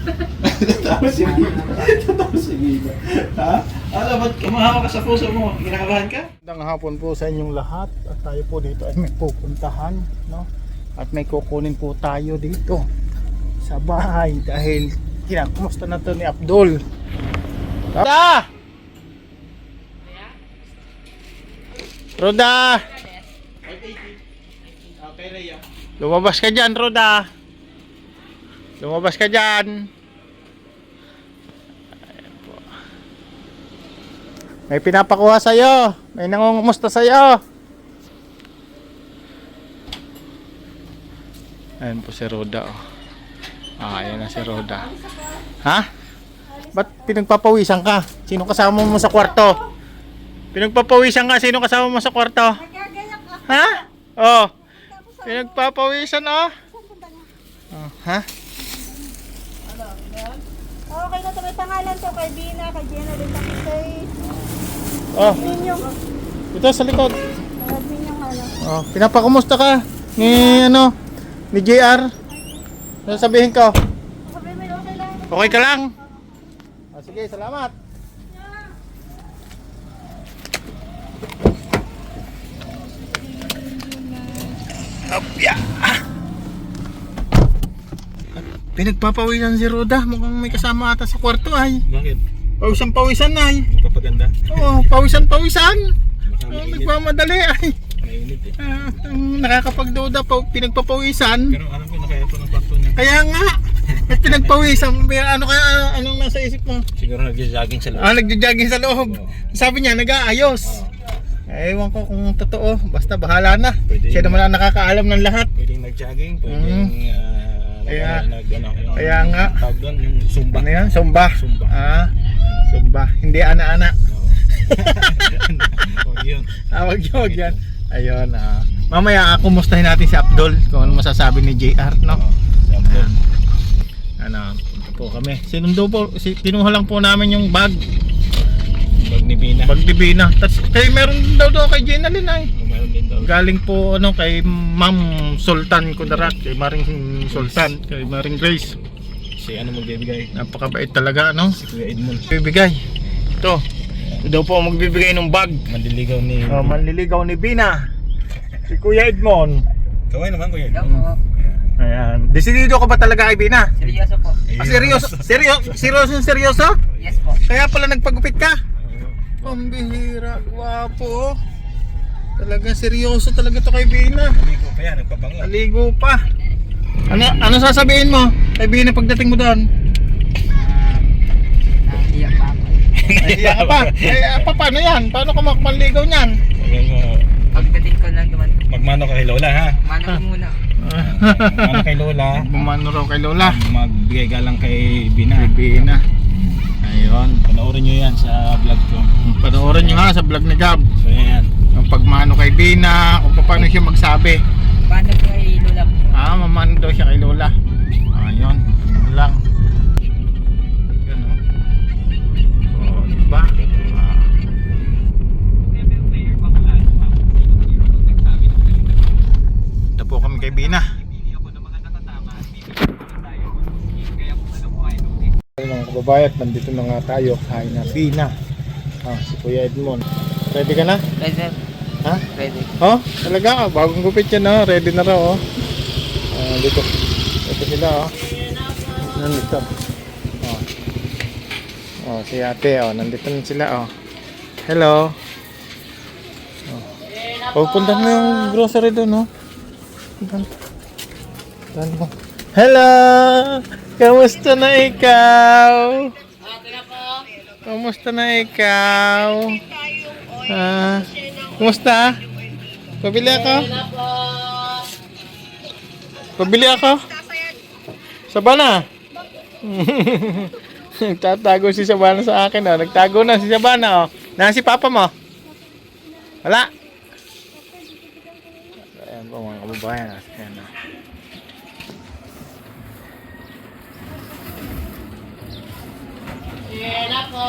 Tatawa si Mila. Tatawa si Mila. Ha? Ano, ba't kumahawa ka sa puso mo? Kinakabahan ka? Magandang hapon po sa inyong lahat. At tayo po dito ay may pupuntahan, no? At may kukunin po tayo dito sa bahay dahil kinakumusta na to ni Abdul. Roda! Roda! Okay, Rhea. Lumabas ka dyan, Roda! Lumabas ka dyan! Ayan po. May pinapakuha sa'yo. May nangungumusta sa'yo. Ayan po si Roda, oh. Ayan na si Roda. Ha? Ba't pinagpapawisan ka? Sino kasama mo sa kwarto? Pinagpapawisan ka? Sino kasama mo sa kwarto? Ha? Oh. Pinagpapawisan, oh. Oh, ha? Okay na ito, may pangalan to kay Bina, kay Jenna, din kay Oh. Minyong. Ito sa likod. Kay Minyong ano. Oh, pinapakumusta ka ni ano? Ni JR? Ano sabihin ko? Sabi mo, okay lang. Okay ka lang? Oh, sige, salamat. Opya. Pinagpapawisan si Roda. Mukhang may kasama ata sa kwarto ay. Bakit? Pawisan ay. Papaganda? Oo, pawisan. Oh, nagmamadali ay. Mainit eh. Ang nakakapagduda pa pinagpapawisan. Pero alam ko na kaya ito ng kwarto niya. Kaya nga, may pinagpawisan. Ano kaya, anong nasa isip mo? Siguro nag-jogging sa loob. Nagja-jogging sa loob. Oo. Sabi niya, nag-aayos. Ewan ko kung totoo. Basta bahala na. Pwede Siya naman ang nakakaalam ng lahat. Pwedeng nag-jogging, pwedeng Kaya- ano, kaya nga. tawag doon, yung Zumba. Ano yan? Zumba. Zumba. Zumba. Hindi ana-ana. Huwag yun. Wag yan. Ayun. Mamaya, kumustahin natin si Abdul kung ano masasabi ni JR, no? Sabi doon. Punta po kami. Sinundo po, kinuha lang po namin yung bag. Bag ni Bina. Bag ni Bina. Tapos kay meron daw kay Jenalyn ay. Meron din daw. Galing po kay Ma'am Sultan Kudarat, kay Maring Sultan, kay Maring Grace. Si ano magbibigay? Napakabait talaga, no? Si Kuya Edmond. Bibigay. Ito daw po ang magbibigay ng bag. Mandiligaw ni... Manliligaw ni Bina. Si Kuya Edmond. Kaway naman Kuya Edmond. Ayan. Desidido ka ba talaga kay Bina? Seryoso po. Seryoso? Yes po. Kaya pala nagpagupit ka? Pambihira, gwapo. Talaga seryoso talaga to kay Bina. Naligo pa yan, nagpabango. Naligo pa. Ano sasabihin mo kay Bina pagdating mo doon? Nahiya pa ako. Nahiya ka pa? Paano yan? Paano ka manligaw niyan? Pagdating ko lang naman. Magmano ka kay Lola ha? Mano ko muna. Magmano kay Lola. Bumano raw kay Lola. Magbigay galang kay Bina. Kay Bina. Ayun. Panoorin nyo yan sa vlog ko. Panoorin nyo ha sa vlog ni Gab. So yan. Yung pagmano kay Bina, kung paano siya magsabi. Paano ko ay lula po? Mamano daw siya kay Lola. Ayun. Yun lang. Yun o. Diba? Ito po kami kay Bina. Mga kababayat, nandito na nga tayo. Kain na Bina. Si Kuya Edmond. Ready ka na? Ready. Ha? Ready. Oh, talaga, bagong gupit yan, oh. Ready na raw, oh. Dito. Ito sila, oh. Nandito. Si ate, oh. Nandito na sila, oh. Hello. Pupunta mo yung grocery doon, oh. Puntahan mo. Hello! Kamusta na ikaw? Kamusta na ikaw? Kumusta? Pabili ako? Pabili ako? Sabana? Nagtatago si Sabana sa akin, oh. Nagtago na si Sabana, oh. Nasaan si Papa mo? Wala. Ayan po mga kababayan, oh. Ayan, oh. Yan ako.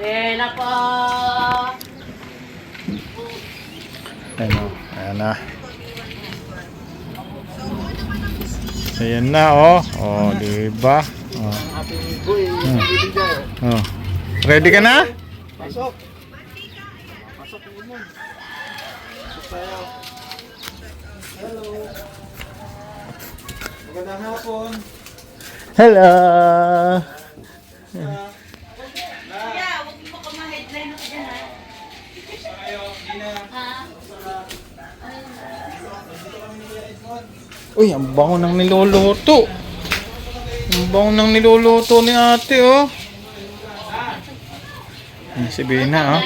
Yan ako. Ayan o. Ayan na. Ayan na oh. Oh, diba? Oh. Oh. Ready ka na? Pasok. Pasok mo mo. Pasok tayo. Hello. Magandang hapon. Hello. Kuya, huwag mo ka ma-headline ako dyan ha. Tayo, Gina. Uy, ang bango ng niluluto. Ang bango ng niluluto ni ate, oh. Ayan, si Bina, oh.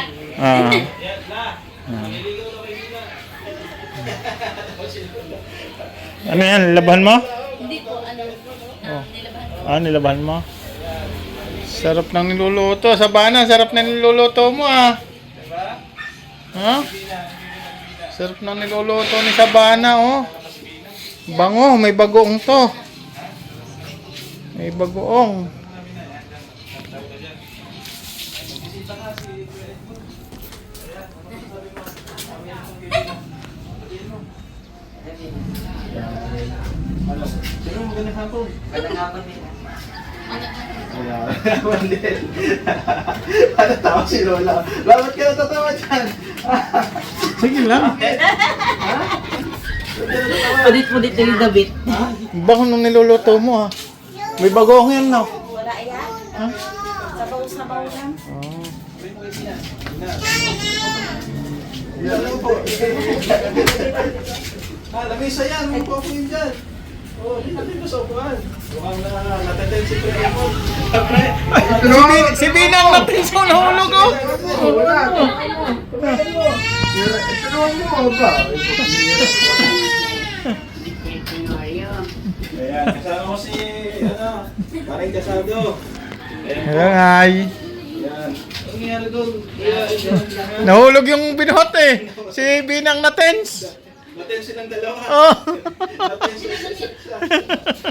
Ano yan? Nilabahan mo? Hindi po, Oh. nilabahan. Nilabahan mo? Sarap ng niluluto. Sabana, sarap ng niluluto mo, ah. Ha? Sarap ng niluluto ni Sabana, oh. Bango, may bagoong to. May bagoong. Ano? Sino magandang hapon? Magandang hapon din. Wala. Mandel. Ano tawa si Lola? Bakit ka natatawa dyan? Sige lang. Pudit-pudit na yung dabit. Bango ng niluluto mo, ah. May bagoong yan, no? Wala yan. Ha? Sabaw-sabaw lang. Oh. Ano po? Lamisa yan. Ano po ako yun dyan? Oh, hindi natin pa sa upuan. Mukhang natatend si Kuya mo. Si Bina ang natinso na hulog, oh. Wala. Tulungan mo ba? Ayan, kasama ko si, Maring Casado. Ayan po. Ay. Ayan. Ang nangyari doon? Kuya, Nahulog yung binuhot, eh. Si Bina ang natens. natin silang dalawa. Oh. Natin silang isa.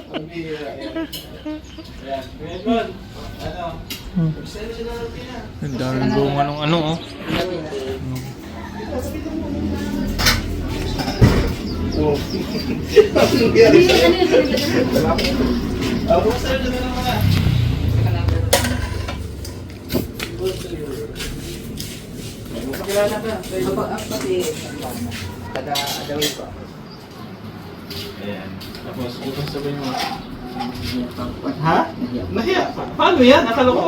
Ang bihira. Ayan. Ayan. Kuya Edmond, gusto nyo sila ng pina? Ang daming bunga nung ano, oh. Oo. Ang nangyari sa'yo? Kumusta rin naman ang mga? Magpakilala ka. Pati, taga-adawin ko. Ayan. Tapos, upang sabihin mo. Ha? Nahiya? Paano yan? Akala ko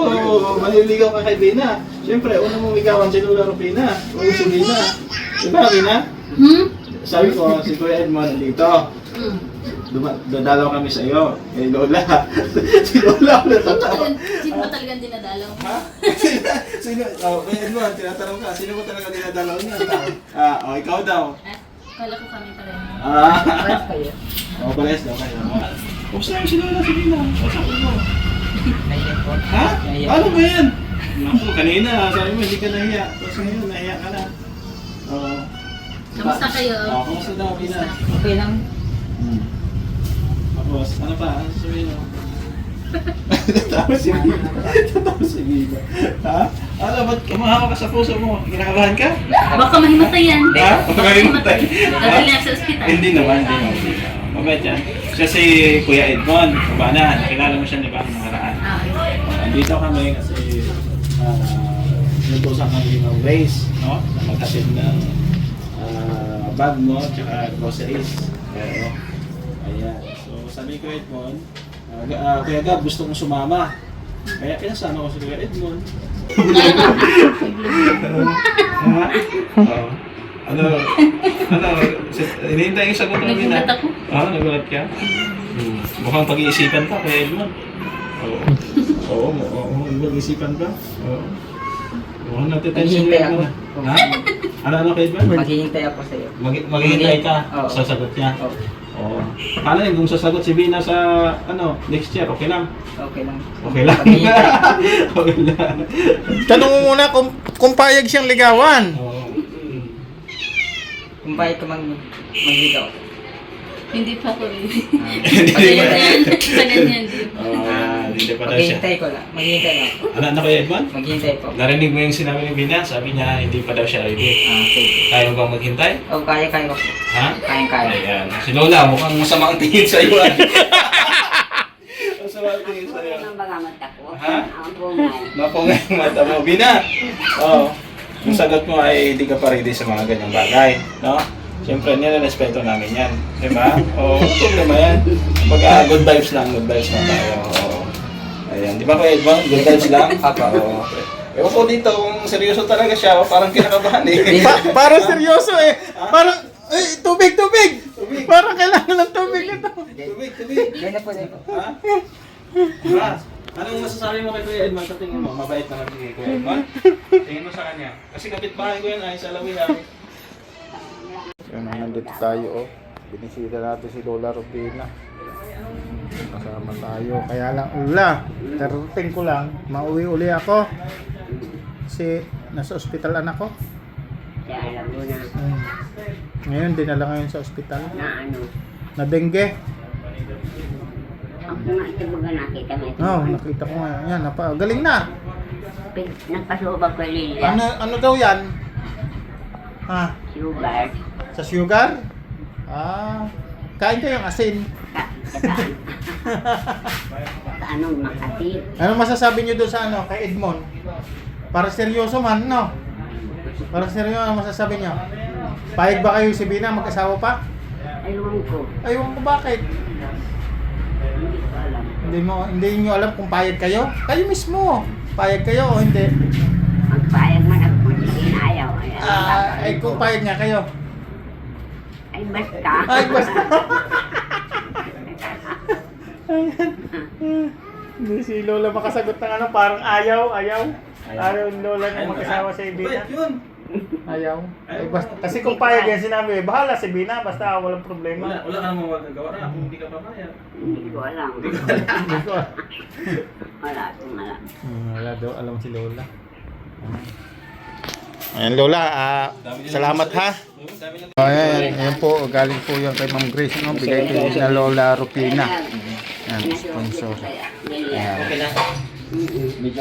maliligaw ka kay Bina. Siyempre, una mong ligawan si Lola Rupina. O si Bina. Diba, Bina? Sabi ko, si Kuya Edmond dito. Dadalaw kami sa iyo. Eh, Lola. Si Lola ako natatawa. Sino ba talagang dinadalaw? Ha? Sino? Oh, Kuya Edmond, tinatanong ka. Sino ba talaga dinadalaw niya? Ikaw daw. Kala ko kami pa rin. Pares kayo. Pares daw kayo. Kumusta yung si Lola, si Bina? Sabi mo. Nahiyan po. Ha? Paano ba yan? Naku, kanina sabi mo hindi ka nahiya. Tapos ngayon, nahiya ka na. Oo. Kamusta kayo? Kumusta daw, Bina? Okay lang. Tapos, ano pa? Ano sabihin mo? Tatawa si Bina. Tatawa si Bina. Ha? Ano, ba't kumahawa ka sa puso mo? Kinakabahan ka? Baka mahimatay yan. Ha? Baka mahimatay. Dadali ako sa ospital. Hindi naman, hindi naman. Mabait yan. Siya si Kuya Edmond. Kabana, nakilala mo siya, di ba? Ang nakaraan. Nandito kami kasi nutusan kami ng race, no? Na maghatid ng bag mo, tsaka groceries. Oo. Ayan. So, sabi ko Edmond, Kuya Gab, gusto kong sumama. Kaya pinasama ko si Kuya Edmond. Ha? Oo. Ano, hinihintay yung sagot ng Bina. Nagulat ako. Nagulat ka? Mukhang pag-iisipan ka, Kuya Edmond. Oo, mag-iisipan ka. Oo. Mukhang natitension Maghihintay mo ako. na. Ha? Ano, Kuya Edmond? Maghihintay ako sa'yo. Maghihintay ka Oo. sa sagot niya. Oo. Oo. Paano yun? Kung sasagot si Bina sa, next year, okay lang? Okay lang. Okay lang. Maghihintay. Okay lang. Tanong mo muna kung payag siyang ligawan. Oo. Kung bakit ka magligaw. Hindi pa ko rin. Hindi Sa pa. ganyan. Sa ganyan din. Hindi pa daw siya. Maghihintay ko lang. Maghihintay lang. Ano Kuya Edmond? Maghihintay po. Narinig mo yung sinabi ni Bina? Sabi niya, hindi pa daw siya ready. Okay. Kaya mo bang maghintay? O, kaya-kaya ko po. Ha? Kaya-kaya. Ayan. Si Lola, mukhang masama ang tingin sa iyo. Masama ang tingin sa iyo. Ang baga mata ko. Ha? Ang bungay. Mapungay ang mata mo. Bina! Oo. Yung sagot mo ay hindi ka pa ready sa mga ganyang bagay. No? Siyempre, nilarespeto namin yan. Diba? Oo, problema yan. Pag good vibes lang tayo. Oo. Ayan. Di ba Kuya Edmond? Good vibes lang? Papa. Oo. Ewan ko dito kung seryoso talaga siya o parang kinakabahan eh. Parang seryoso eh. Parang, tubig! Parang kailangan ng tubig ito. Tubig. Yan na po, yan po. Ha? Ha? Anong masasabi mo kay Kuya Edmond sa tingin mo? Mabait naman si Kuya Edmond? Tingin mo sa kanya? Kasi kapitbahay ko yan ay sa Lawi-Lawi. Yan, nandito tayo oh. Binisita natin si Lola Rubina. Kasama tayo. Kaya lang, tarating ko lang. Mauwi uli ako. Kasi nasa ospital anak ko. Kaya alam mo na Ngayon, dinala ngayon sa ospital. na ano. Na dengue. Ako nga ito baga nakita mo ito. Oo, nakita ko nga. Yan, galing na. Nagpasubag ko Lilia. Ano daw yan? Ha? Sugar. Sa sugar? Kain ko yung asin. Sa anong Makati. Anong masasabi niyo doon sa kay Edmond? Para seryoso man, no? Para seryoso, ano masasabi niyo? Payag ba kayo si Bina, mag-asawa pa? Ayun ko. Ayun ko bakit? Hindi ko alam. Hindi niyo alam kung payag kayo? Kayo mismo. Payag kayo o hindi? Magpayag man ako kung hindi ayaw. Ay kung payag nga kayo. Ay basta. Ay basta. Hindi si Lola makasagot ng parang ayaw. Ayaw ni Lola na mag-asawa sa Bina. Bait yun. Ayaw. Ay, basta, kasi kung payag yan sinabi, bahala si Bina, basta walang problema. Wala ka namang magagawa na kung hindi ka papayag. Hindi ko alam. Hindi ko. Wala akong alam. Wala daw, alam si Lola. Ayan Lola, salamat ha. Ayan po, galing po yan kay Ma'am Grace, no? Bigay ko na Lola Rupina. Ayan, sponsor. Ayan. Okay lang.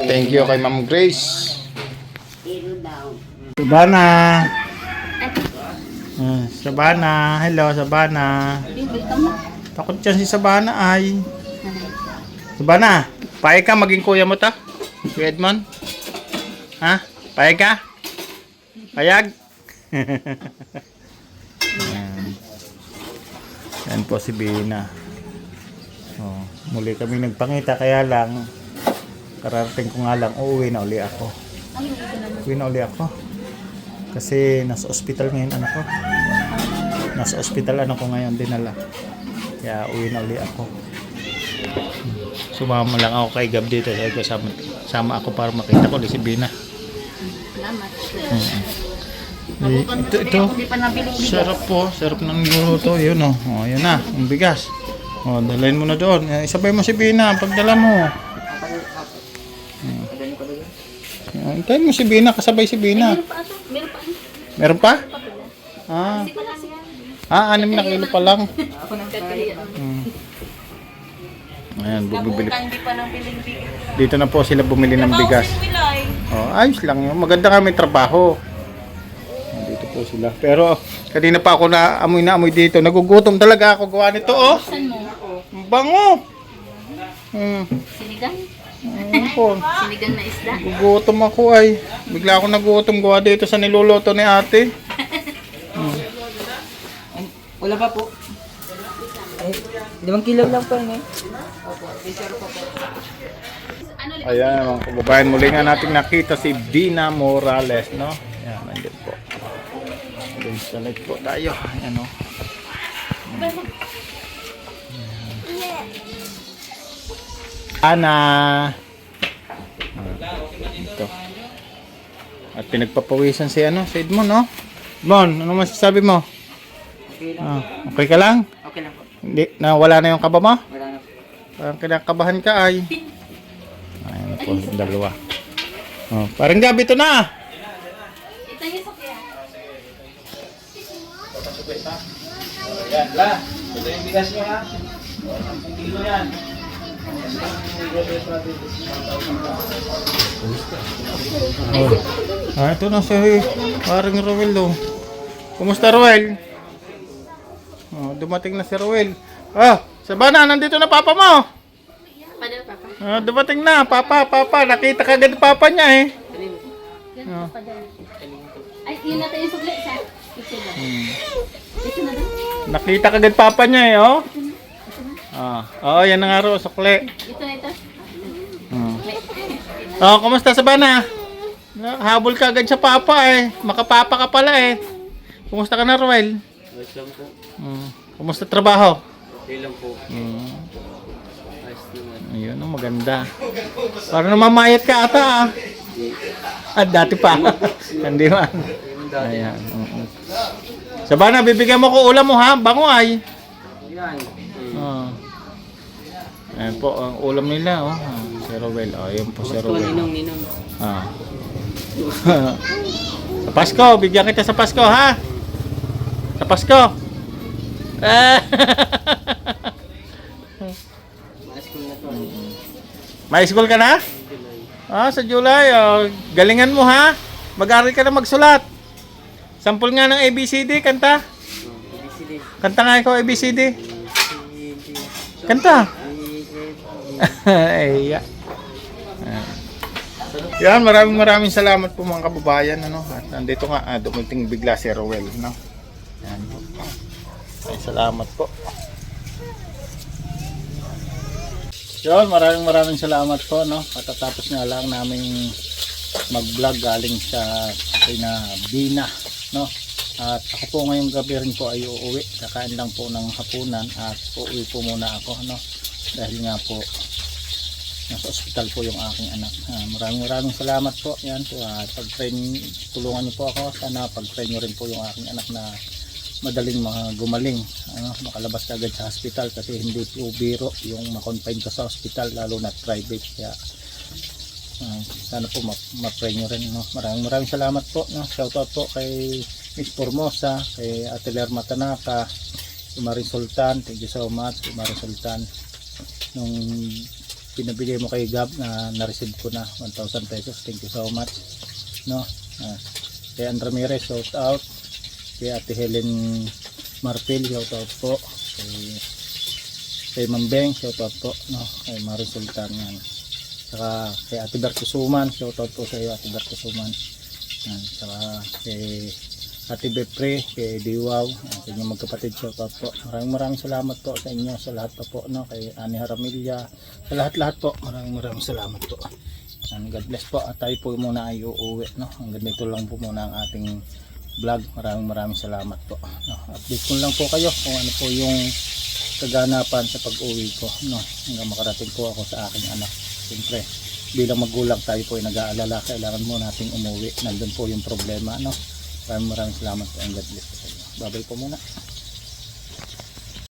Thank you kay Ma'am Grace. Pero daw. Sabana. Sabana, hello Sabana. Takot dyan si Sabana ay. Sabana, payag ka maging kuya mo ta? Si Edmond? Ha? Payag ka? Payag? Yan po si Bina. Muli kami nagpangita kaya lang kararating ko nga lang uuwi na uli ako. Uwi na uli ako. Kasi nasa ospital ngayon anak ko. Nasa ospital ano ko ngayon dinala. Kaya uwi na uli ako. Sumama lang ako kay Gab dito. Sabi ko sama ako para makita ko si Bina. Salamat. Ito. Sarap po. Sarap ng niluto. Yun o. Oh, yun na. Ang bigas. O, dalhin mo na doon. Isabay mo si Bina. Pagdala mo. Hintayin mo si Bina. Kasabay si Bina. Meron pa? Ah. 6 na kilo pa lang. Ayan, bumibili. Dito na po sila bumili ng bigas. Oh, ayos lang yun. Maganda kami trabaho. Dito po sila. Pero kanina pa ako na amoy dito. Nagugutom talaga ako gawa nito, oh. Saan mo? Bango. Sinigang? Po. Sinigang na isda? Nagugutom ako ay. Bigla ako nagugutom gawa dito sa niluluto ni ate. Wala pa po. 5 kilo lang po yun eh. Ayan mga kababayan, muli nga natin nakita si Bina Morales, no? Ayan, nandito po. Doon sa light po tayo. Ayan, no? Ana. Ito. At pinagpapawisan si Edmond, no? Edmond, ano masasabi mo? Okay lang. Okay ka lang? Okay lang po. Hindi, wala na yung kaba mo? Wala na po. Parang kinakabahan ka ay. Ayan na po, yung dalawa. Oh, parang gabi ito na. Ito yung sakya. Yan, la. Ito yung bigas nyo ha. 10 kilo yan. Ito na si paring Roel do. Kumusta Roel? Dumating na si Roel. Sabana, nandito na papa mo. Pada papa. Dumating na, papa. Nakita kagad papa niya eh. Ay, yun natin yung sukli sa. Ito na. Ito na ba? Nakita kagad papa niya eh, oh. Yan na nga ro, sukle. Ito na ito. Kumusta Sabana? Habol ka agad sa papa eh. Makapapa ka pala eh. Kumusta ka na Roel? Ayos lang po. Kumusta trabaho? Okay lang po. Ayos naman. Ayun, maganda. Para namamayat ka ata ah. Dati pa. Hindi man. Ayan. Sabana, bibigyan mo ko ulam mo ha. Bango ay. Yan. Ayan po, ang ulam nila oh. Si Roel. Ayan po si Gusto Roel. ninong. Sa Pasko, bigyan kita sa Pasko ha. Sa Pasko. Mas ko na to. May school ka na? Sa July. Galingan mo ha. Mag-aral ka na magsulat. Sample nga ng ABCD, kanta. ABCD. Kanta nga ikaw ABCD. Kanta. Ay, yan, maraming salamat po mga kababayan ano. At nandito nga dumating bigla si Roel no. Yan po. Ay, salamat po. Yan, maraming salamat po no. Patatapos nga lang namin mag-vlog galing sa Bina no. At ako po ngayong gabi rin po ay uuwi. Kakain lang po ng hapunan at uuwi po muna ako no. Dahil nga po nasa ospital po yung aking anak. Maraming salamat po. Yan po. Pag-train, tulungan niyo po ako. Sana pag-train niyo rin po yung aking anak na madaling gumaling. Makalabas ka agad sa hospital kasi hindi po biro yung makonfine ka sa hospital lalo na private. Kaya sana po ma-train niyo rin. No? Maraming salamat po. No? Shoutout po kay Miss Formosa, kay Ate Lerma Tanaka, kay Marie Sultan. Thank you so much kay Marie Sultan. Nung pinabigay mo kay Gab na-receive ko na 1,000 pesos. Thank you so much no. Kay Andra Ramirez, shout out. Kay Ate Helen Marpil, shout out po. Kay Mambeng, shout out po no. Kay Marie Sultan yan. Saka kay Ate Berto Suman, shout out po sa iyo Ate Berto Suman yan. Saka kay Ate Bepre, kay Diwaw, sa inyong magkapatid, shoutout po. Maraming salamat po sa inyo, sa lahat pa po, no? Kay Ani Haramilya, sa lahat po, maraming salamat po. And God bless po, at tayo po muna ay uuwi, no? Hanggang dito lang po muna ang ating vlog. Maraming salamat po. No? Update ko lang po kayo kung ano po yung kaganapan sa pag-uwi ko, no? Hanggang makarating po ako sa aking anak. Siyempre, bilang magulang tayo po ay nag-aalala, kailangan mo nating umuwi. Nandun po yung problema, no? Maraming salamat po and God bless po sa inyo. Babay po muna.